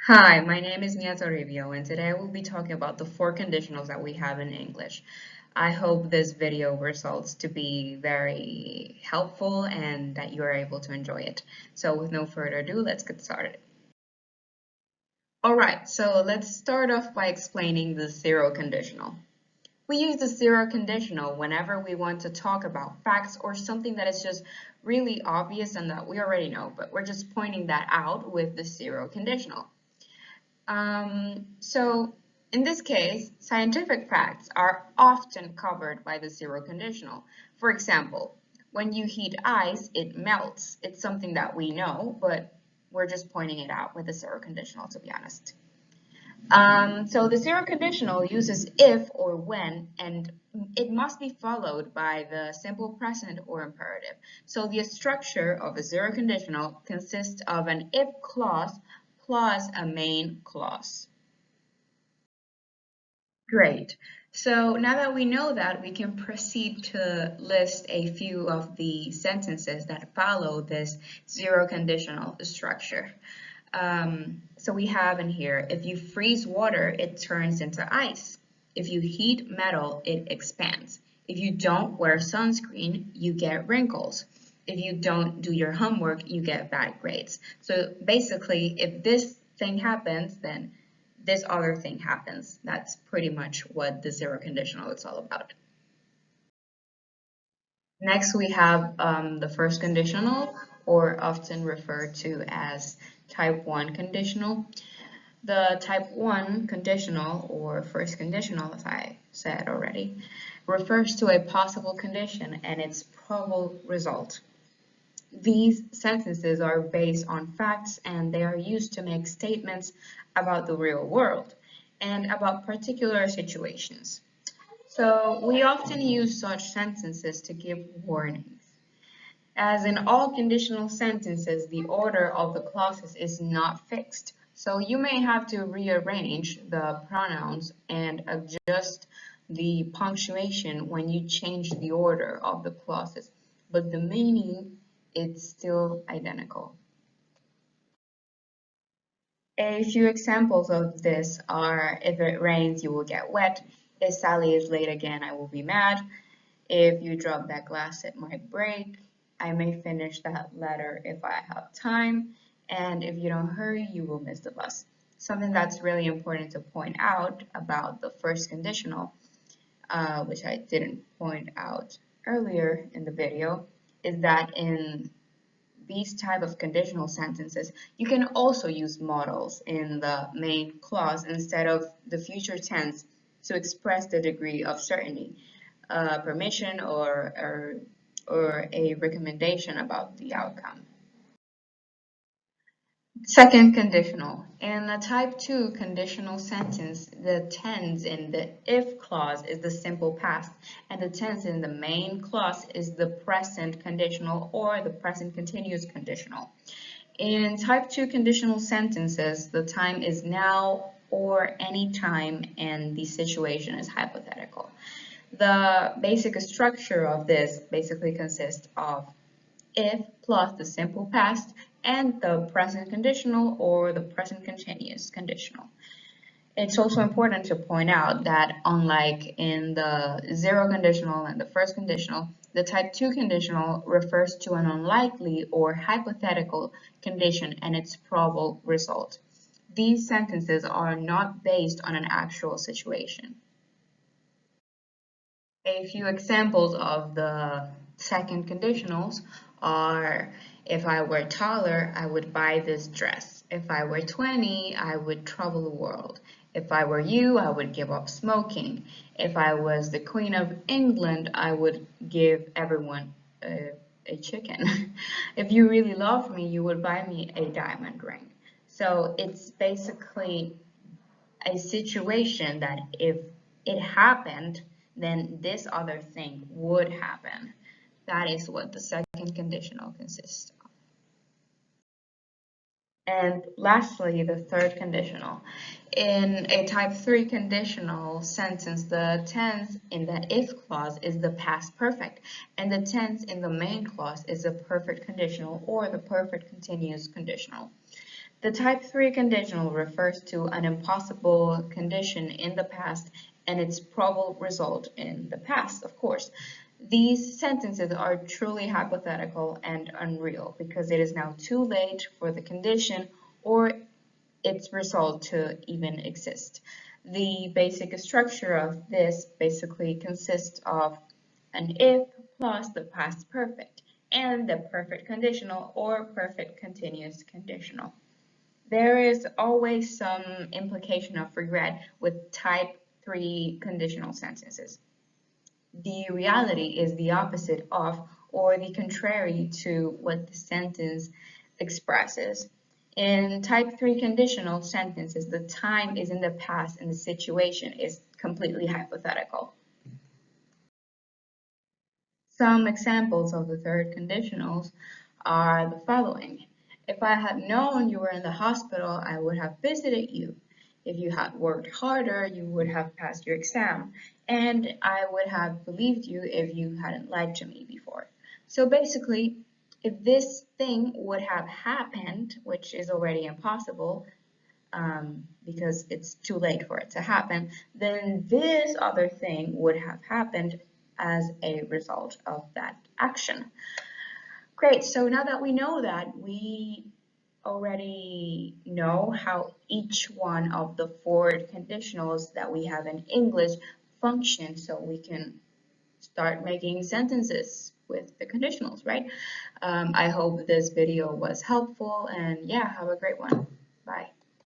Hi, my name is Mia Toribio, and today I will be talking about the four conditionals that we have in English. I hope this video results to be very helpful and that you are able to enjoy it. So with no further ado, let's get started. Alright, so let's start off by explaining the zero conditional. We use the zero conditional whenever we want to talk about facts or something that is just really obvious and that we already know, but we're just pointing that out with the zero conditional. So in this case, scientific facts are often covered by the zero conditional. For example, when you heat ice, it melts. It's something that we know, but we're just pointing it out with the zero conditional, to be honest. So the zero conditional uses if or when, and it must be followed by the simple present or imperative. So the structure of a zero conditional consists of an if clause plus a main clause. Great. So now that we know that, we can proceed to list a few of the sentences that follow this zero conditional structure. So we have in here, if you freeze water, it turns into ice. If you heat metal, it expands. If you don't wear sunscreen, you get wrinkles. If you don't do your homework, you get bad grades. So basically, if this thing happens, then this other thing happens. That's pretty much what the zero conditional is all about. Next, we have the first conditional, or often referred to as type 1 conditional. The type 1 conditional, or first conditional, as I said already, refers to a possible condition and its probable result. These sentences are based on facts and they are used to make statements about the real world and about particular situations. So we often use such sentences to give warnings. As in all conditional sentences, the order of the clauses is not fixed. So you may have to rearrange the pronouns and adjust the punctuation when you change the order of the clauses, but the meaning is still identical. A few examples of this are, if it rains, you will get wet. If Sally is late again, I will be mad. If you drop that glass, it might break. I may finish that letter if I have time. And if you don't hurry, you will miss the bus. Something that's really important to point out about the first conditional, which I didn't point out earlier in the video, is that in these type of conditional sentences, you can also use modals in the main clause instead of the future tense to express the degree of certainty, permission, or a recommendation about the outcome. Second conditional. In a type 2 conditional sentence, the tense in the if clause is the simple past, and the tense in the main clause is the present conditional or the present continuous conditional. In type 2 conditional sentences, the time is now or any time, and the situation is hypothetical. The basic structure of this basically consists of if plus the simple past and the present conditional or the present continuous conditional. It's also important to point out that unlike in the zero conditional and the first conditional, the type 2 conditional refers to an unlikely or hypothetical condition and its probable result. These sentences are not based on an actual situation. A few examples of the second conditionals are, if I were taller, I would buy this dress. If I were 20, I would travel the world. If I were you, I would give up smoking. If I was the Queen of England, I would give everyone a chicken. If you really loved me, you would buy me a diamond ring. So it's basically a situation that if it happened, then this other thing would happen. That is what the second conditional consists of. And lastly, the third conditional. In a type 3 conditional sentence, the tense in the if clause is the past perfect, and the tense in the main clause is the perfect conditional or the perfect continuous conditional. The type 3 conditional refers to an impossible condition in the past and its probable result in the past, of course. These sentences are truly hypothetical and unreal because it is now too late for the condition or its result to even exist. The basic structure of this basically consists of an if plus the past perfect and the perfect conditional or perfect continuous conditional. There is always some implication of regret with type 3 conditional sentences. The reality is the opposite of or the contrary to what the sentence expresses. In type 3 conditional sentences, the time is in the past and the situation is completely hypothetical. Some examples of the third conditionals are the following. If I had known you were in the hospital, I would have visited you. If you had worked harder, you would have passed your exam. And I would have believed you if you hadn't lied to me before. So basically, if this thing would have happened, which is already impossible, because it's too late for it to happen, then this other thing would have happened as a result of that action. Great, so now that we know that, we already know how each one of the four conditionals that we have in English function, so we can start making sentences with the conditionals, right? I hope this video was helpful, and yeah, have a great one. Bye.